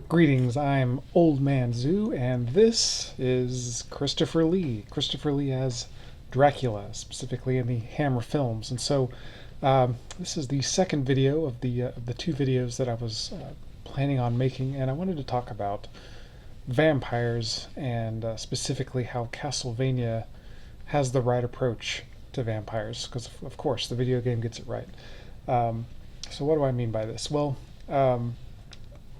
Greetings, I'm Old Man Zoo, and this is Christopher Lee. Christopher Lee as Dracula, specifically in the Hammer films. And so, this is the second video of the two videos that I was planning on making, and I wanted to talk about vampires and specifically how Castlevania has the right approach to vampires, because of course the video game gets it right. So what do I mean by this? Well,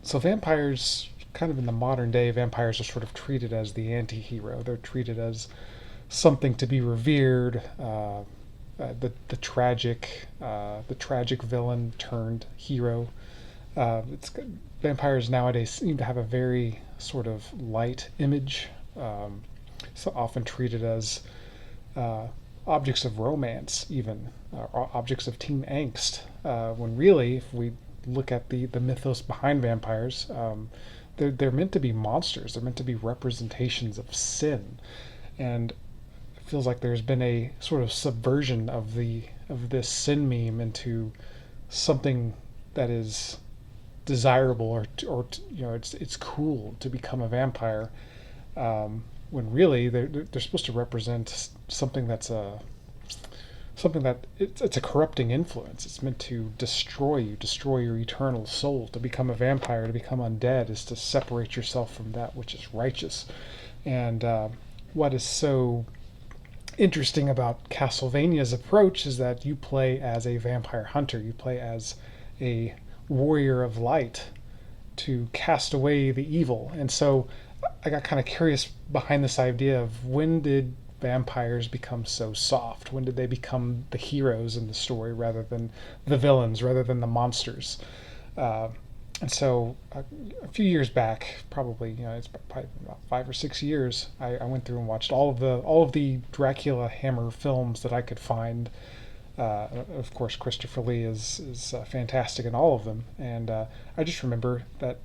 so vampires, kind of in the modern day, vampires are sort of treated as the anti-hero. They're treated as something to be revered, the tragic villain turned hero. It's Vampires nowadays seem to have a very sort of light image, so often treated as objects of romance, even objects of teen angst. When really, if we look at the mythos behind vampires, they're meant to be monsters. They're meant to be representations of sin, and it feels like there's been a sort of subversion of this sin meme into something that is desirable, or it's cool to become a vampire, when really they're supposed to represent something that's it's a corrupting influence. It's meant to destroy you, destroy your eternal soul. To become a vampire, to become undead, is to separate yourself from that which is righteous. And what is so interesting about Castlevania's approach is that you play as a vampire hunter. You play as a warrior of light to cast away the evil. And so I got kind of curious behind this idea of, when did vampires become so soft? When did they become the heroes in the story rather than the villains, rather than the monsters? And so a few years back, probably, it's probably about 5 or 6 years, I went through and watched all of the Dracula Hammer films that I could find. Of course, Christopher Lee is fantastic in all of them, and I just remember that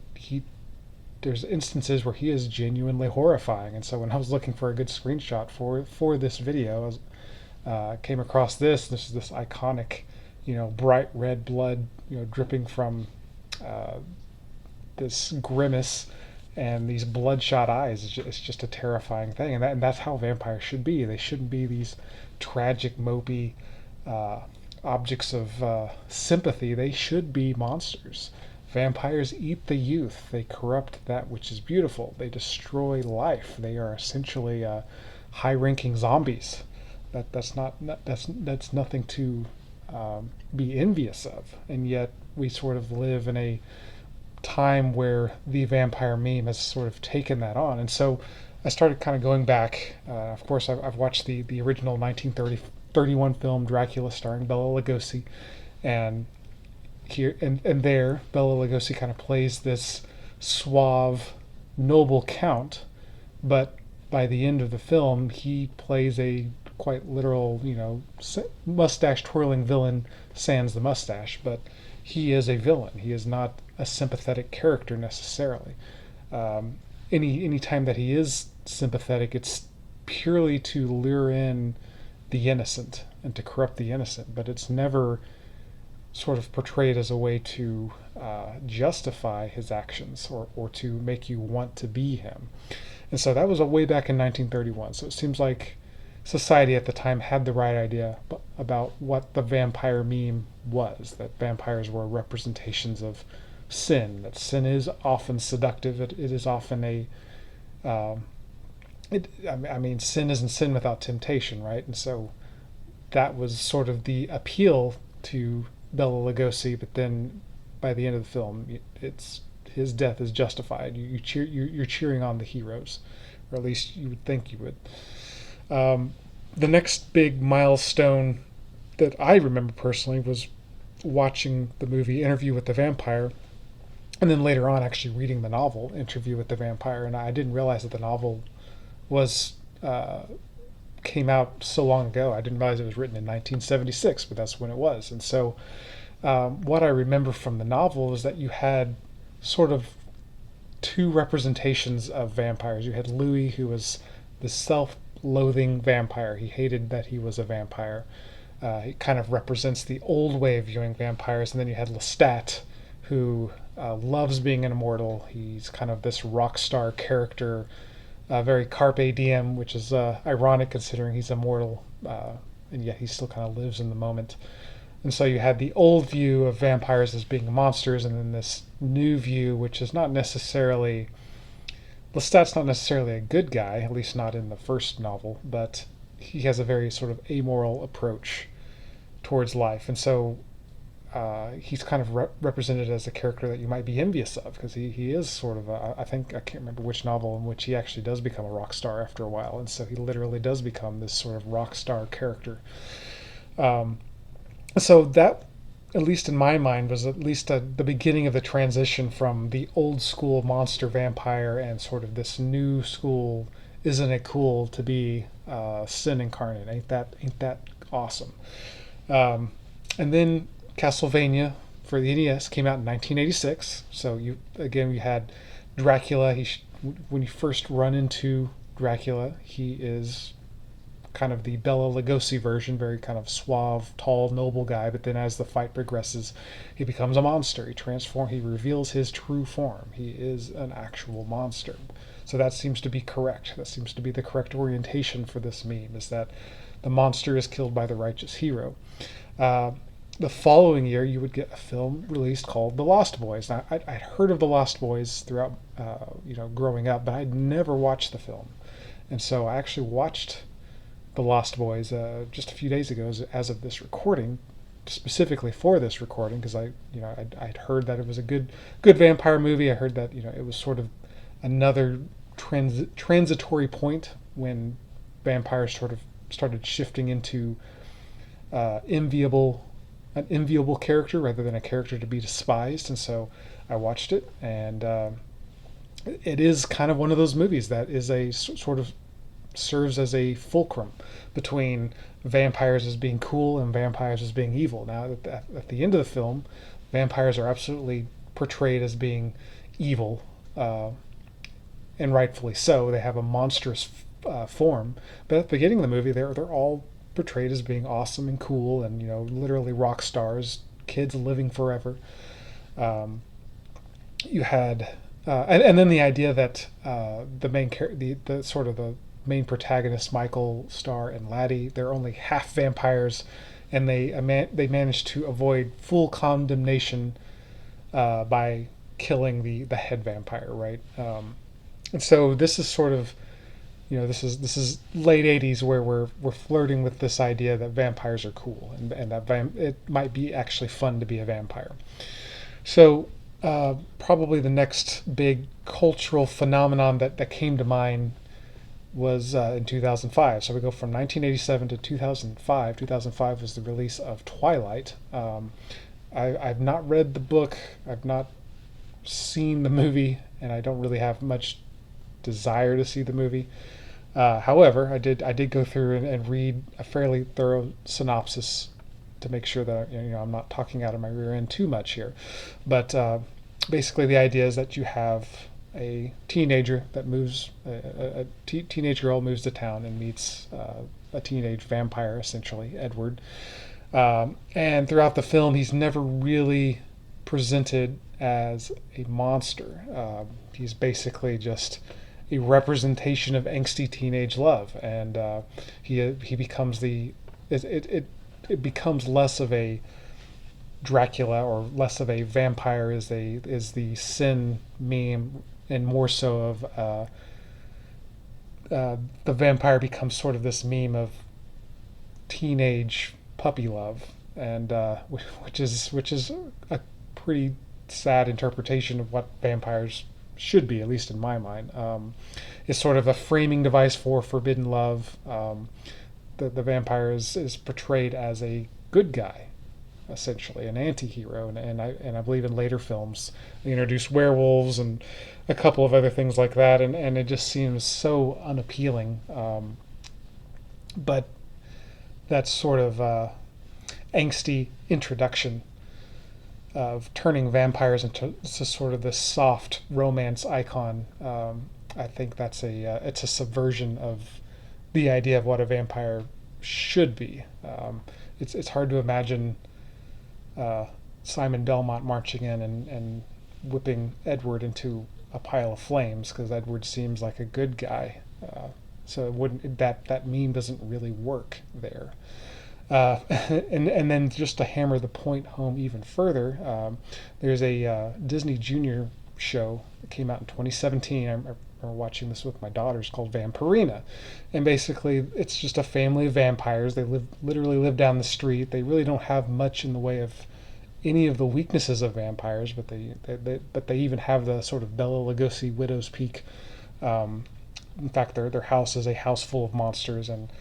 there's instances where he is genuinely horrifying. And so when I was looking for a good screenshot for this video, I came across this is this iconic, bright red blood, dripping from this grimace and these bloodshot eyes. It's just a terrifying thing, and that's how vampires should be. They shouldn't be these tragic, mopey objects of sympathy. They should be monsters. Vampires eat the youth. They corrupt that which is beautiful. They destroy life. They are essentially high-ranking zombies. That's nothing to be envious of. And yet we sort of live in a time where the vampire meme has sort of taken that on. And so I started kind of going back. Of course, I've watched the original 1931 film Dracula, starring Bela Lugosi, and here and there, Bela Lugosi kind of plays this suave, noble count, but by the end of the film, he plays a quite literal, mustache twirling villain, sans the mustache. But he is a villain. He is not a sympathetic character necessarily. Any time that he is sympathetic, it's purely to lure in the innocent and to corrupt the innocent, but it's never sort of portrayed as a way to justify his actions, or to make you want to be him. And so that was way back in 1931. So it seems like society at the time had the right idea about what the vampire meme was, that vampires were representations of sin, that sin is often seductive. It is often sin isn't sin without temptation, right? And so that was sort of the appeal to Bela Lugosi, but then by the end of the film, his death is justified. You're cheering on the heroes, or at least you would think you would. The next big milestone that I remember personally was watching the movie Interview with the Vampire, and then later on actually reading the novel Interview with the Vampire. And I didn't realize that the novel was came out so long ago. I didn't realize it was written in 1976, but that's when it was. And so what I remember from the novel is that you had sort of two representations of vampires. You had Louis, who was the self-loathing vampire. He hated that he was a vampire. He kind of represents the old way of viewing vampires. And then you had Lestat, who loves being an immortal. He's kind of this rock star character, very carpe diem, which is ironic considering he's immortal, and yet he still kind of lives in the moment. And so you had the old view of vampires as being monsters, and then this new view, which is not necessarily Lestat's not necessarily a good guy, at least not in the first novel, but he has a very sort of amoral approach towards life, and so he's kind of represented as a character that you might be envious of because he is sort of I think I can't remember which novel in which he actually does become a rock star after a while, and so he literally does become this sort of rock star character. Um, so that, at least in my mind, was at least the beginning of the transition from the old school monster vampire and sort of this new school. Isn't it cool to be sin incarnate? Ain't that awesome? And then Castlevania for the NES came out in 1986. So you had Dracula. When you first run into Dracula, he is kind of the Bela Lugosi version, very kind of suave, tall, noble guy. But then as the fight progresses, he becomes a monster. He reveals his true form. He is an actual monster. So that seems to be correct. That seems to be the correct orientation for this meme, is that the monster is killed by the righteous hero. Uh, the following year, you would get a film released called The Lost Boys. Now, I'd heard of The Lost Boys throughout, growing up, but I'd never watched the film. And so I actually watched The Lost Boys just a few days ago, as of this recording, specifically for this recording, because I'd heard that it was a good vampire movie. I heard that it was sort of another transitory point when vampires sort of started shifting into an enviable character rather than a character to be despised. And so I watched it, and it is kind of one of those movies that is a sort of serves as a fulcrum between vampires as being cool and vampires as being evil. Now, at the end of the film, vampires are absolutely portrayed as being evil, and rightfully so. They have a monstrous form, but at the beginning of the movie, they're all portrayed as being awesome and cool, and literally rock stars, kids living forever. You had, and then the idea that the the sort of the main protagonists, Michael, Starr, and Laddie, they're only half vampires, and they manage to avoid full condemnation by killing the head vampire, right? And so this is sort of, this is late '80s, where we're flirting with this idea that vampires are cool, and that it might be actually fun to be a vampire. So probably the next big cultural phenomenon that came to mind was in 2005. So we go from 1987 to 2005. 2005 was the release of Twilight. I've not read the book. I've not seen the movie, and I don't really have much desire to see the movie. However, I did go through and read a fairly thorough synopsis to make sure that I'm not talking out of my rear end too much here. But basically, the idea is that you have a teenager that teenage girl moves to town and meets a teenage vampire, essentially Edward. And throughout the film, he's never really presented as a monster. He's basically just a representation of angsty teenage love, and he becomes it becomes less of a Dracula or less of a vampire is the sin meme, and more so of the vampire becomes sort of this meme of teenage puppy love, and which is a pretty sad interpretation of what vampires should be, at least in my mind. It's sort of a framing device for forbidden love. The vampire is portrayed as a good guy, essentially an anti-hero, and I believe in later films they introduce werewolves and a couple of other things like that, and it just seems so unappealing. But that sort of angsty introduction of turning vampires into sort of this soft romance icon, I think that's it's a subversion of the idea of what a vampire should be. It's hard to imagine Simon Belmont marching in and whipping Edward into a pile of flames because Edward seems like a good guy. So it wouldn't that meme doesn't really work there. And then just to hammer the point home even further, there's a Disney Junior show that came out in 2017. I remember watching this with my daughters called Vampirina, and basically it's just a family of vampires. They literally live down the street. They really don't have much in the way of any of the weaknesses of vampires, but they even have the sort of Bela Lugosi Widow's Peak. Um, in fact, their house is a house full of monsters, and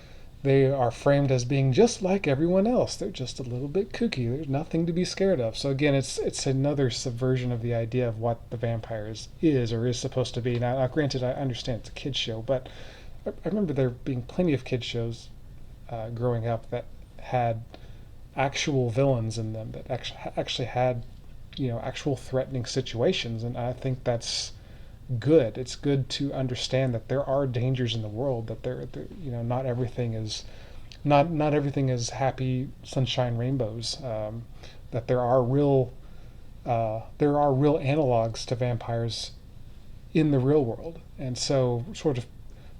they are framed as being just like everyone else. They're just a little bit kooky. There's nothing to be scared of. So again, it's another subversion of the idea of what the vampires is or is supposed to be. Now granted, I understand it's a kids show, but I remember there being plenty of kids shows growing up that had actual villains in them that actually had actual threatening situations, and I think that's good. It's good to understand that there are dangers in the world. That not everything is not everything is happy sunshine rainbows. That there are real analogs to vampires in the real world, and so sort of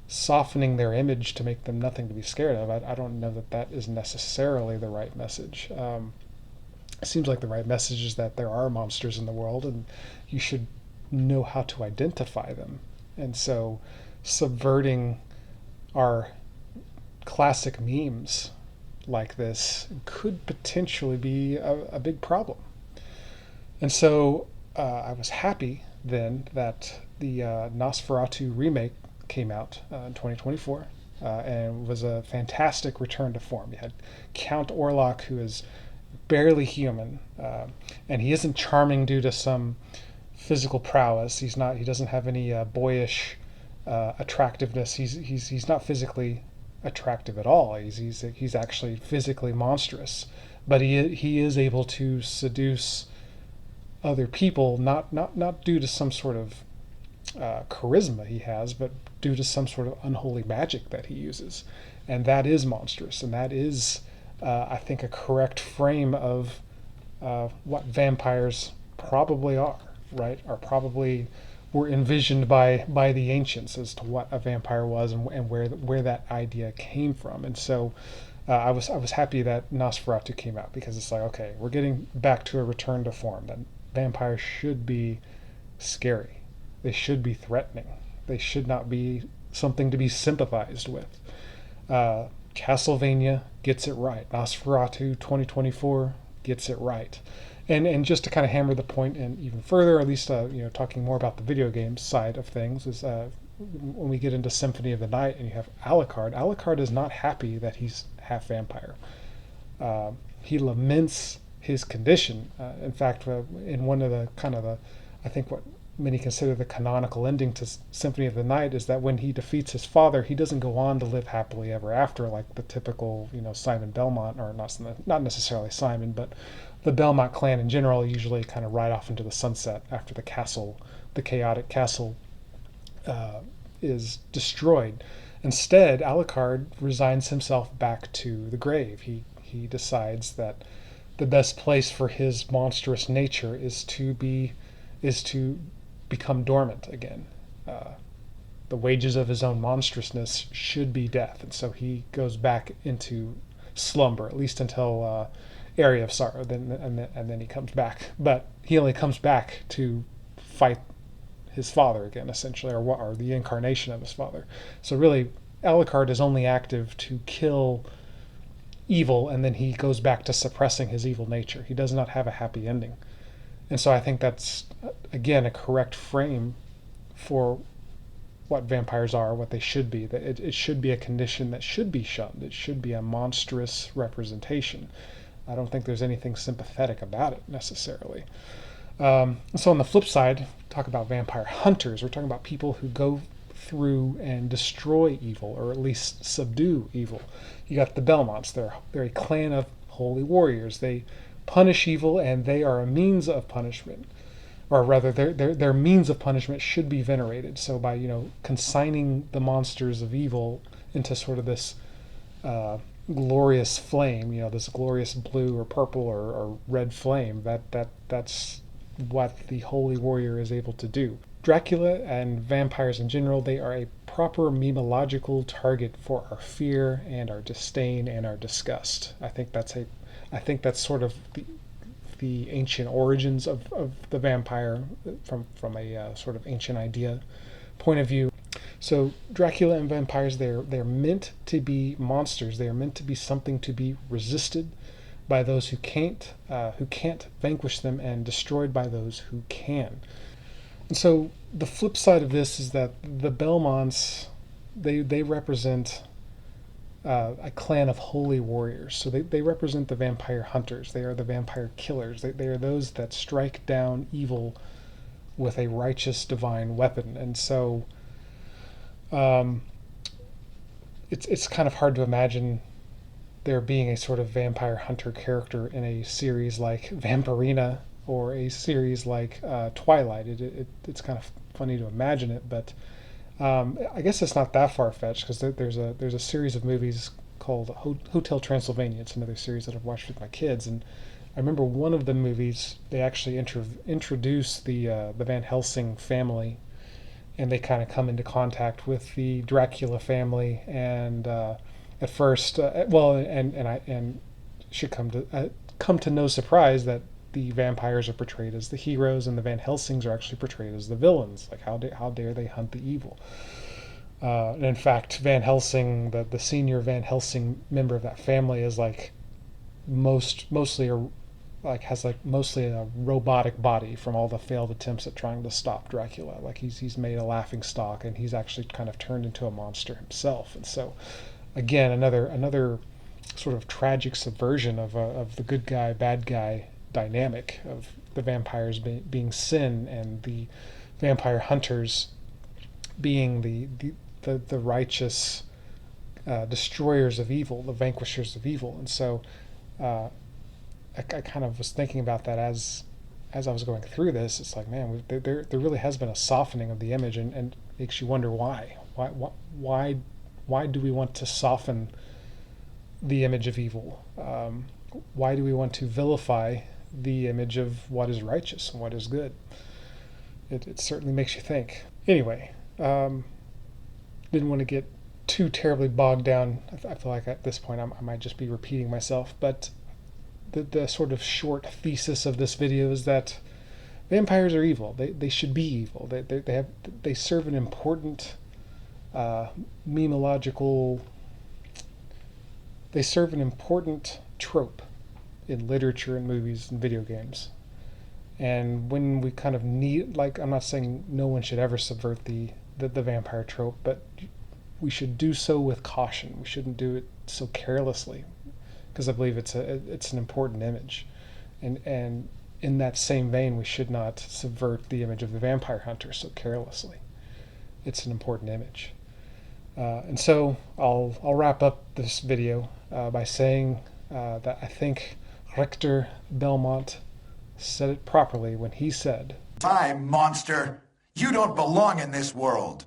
softening their image to make them nothing to be scared of. I don't know that that is necessarily the right message. It seems like the right message is that there are monsters in the world, and you should know how to identify them. And so subverting our classic memes like this could potentially be a big problem. And so I was happy then that the Nosferatu remake came out in 2024 and was a fantastic return to form. You had Count Orlok, who is barely human, and he isn't charming due to some physical prowess. He's not. He doesn't have any boyish attractiveness. He's not physically attractive at all. He's actually physically monstrous, but he is able to seduce other people, not due to some sort of charisma he has, but due to some sort of unholy magic that he uses, and that is monstrous, and that is, I think, a correct frame of what vampires probably are. Right? Are probably were envisioned by the ancients as to what a vampire was and where that idea came from. And so I was happy that Nosferatu came out because it's like, okay, we're getting back to a return to form. That vampires should be scary. They should be threatening. They should not be something to be sympathized with. Castlevania gets it right. Nosferatu 2024 gets it right. And just to kind of hammer the point in even further, or at least talking more about the video games side of things, is when we get into Symphony of the Night and you have Alucard. Alucard is not happy that he's half vampire. He laments his condition. In fact, in one of the I think what many consider the canonical ending to Symphony of the Night is that when he defeats his father, he doesn't go on to live happily ever after like the typical Simon Belmont, or not necessarily Simon, but the Belmont clan in general usually kind of ride off into the sunset after the chaotic castle is destroyed. Instead, Alucard resigns himself back to the grave. He decides that the best place for his monstrous nature is to become dormant again. The wages of his own monstrousness should be death, and so he goes back into slumber, at least until Area of Sorrow. And then he comes back, but he only comes back to fight his father again, essentially, or the incarnation of his father. So really, Alucard is only active to kill evil, and then he goes back to suppressing his evil nature. He does not have a happy ending. And so I think that's, again, a correct frame for what vampires are, what they should be. That it should be a condition that should be shunned. It should be a monstrous representation. I don't think there's anything sympathetic about it necessarily. So on the flip side, talk about vampire hunters. We're talking about people who go through and destroy evil, or at least subdue evil. You got the Belmonts. They're a clan of holy warriors. They punish evil, and they are a means of punishment, or rather, their means of punishment should be venerated. So by consigning the monsters of evil into sort of this glorious flame, this glorious blue or purple or red flame. That's what the holy warrior is able to do. Dracula and vampires in general, they are a proper memological target for our fear and our disdain and our disgust. I think that's sort of the ancient origins of the vampire from a sort of ancient idea point of view. So Dracula and vampires, they're meant to be monsters. They are meant to be something to be resisted by those who can't vanquish them, and destroyed by those who can. And so the flip side of this is that the Belmonts, they represent a clan of holy warriors. So they represent the vampire hunters. They are the vampire killers. They are those that strike down evil with a righteous divine weapon. And so um, it's kind of hard to imagine there being a sort of vampire hunter character in a series like Vampirina or a series like Twilight. It's kind of funny to imagine it, but I guess it's not that far fetched, because there's a series of movies called Hotel Transylvania. It's another series that I've watched with my kids, and I remember one of the movies they actually introduce the Van Helsing family, and they kind of come into contact with the Dracula family, and at first, and should come to no surprise that the vampires are portrayed as the heroes and the Van Helsings are actually portrayed as the villains. Like, how dare they hunt the evil? And in fact, Van Helsing, the senior Van Helsing member of that family, is like mostly a like has like mostly a robotic body from all the failed attempts at trying to stop Dracula. Like he's made a laughing stock, and he's actually kind of turned into a monster himself. And so, again, another sort of tragic subversion of the good guy bad guy dynamic of the vampires being sin, and the vampire hunters being the righteous destroyers of evil, the vanquishers of evil. And so uh, I kind of was thinking about that as I was going through this. It's like, man, there really has been a softening of the image, and makes you wonder why do we want to soften the image of evil? Why do we want to vilify the image of what is righteous and what is good? It certainly makes you think. Anyway, didn't want to get too terribly bogged down. I feel like at this point I might just be repeating myself, but the sort of short thesis of this video is that vampires are evil. They should be evil. They serve an important memological. They serve an important trope in literature and movies and video games. And when we kind of need, like, I'm not saying no one should ever subvert the vampire trope, but we should do so with caution. We shouldn't do it so carelessly, because I believe it's an important image. And in that same vein, we should not subvert the image of the vampire hunter so carelessly. It's an important image. And so I'll wrap up this video by saying that I think Richter Belmont said it properly when he said, Time, monster! You don't belong in this world!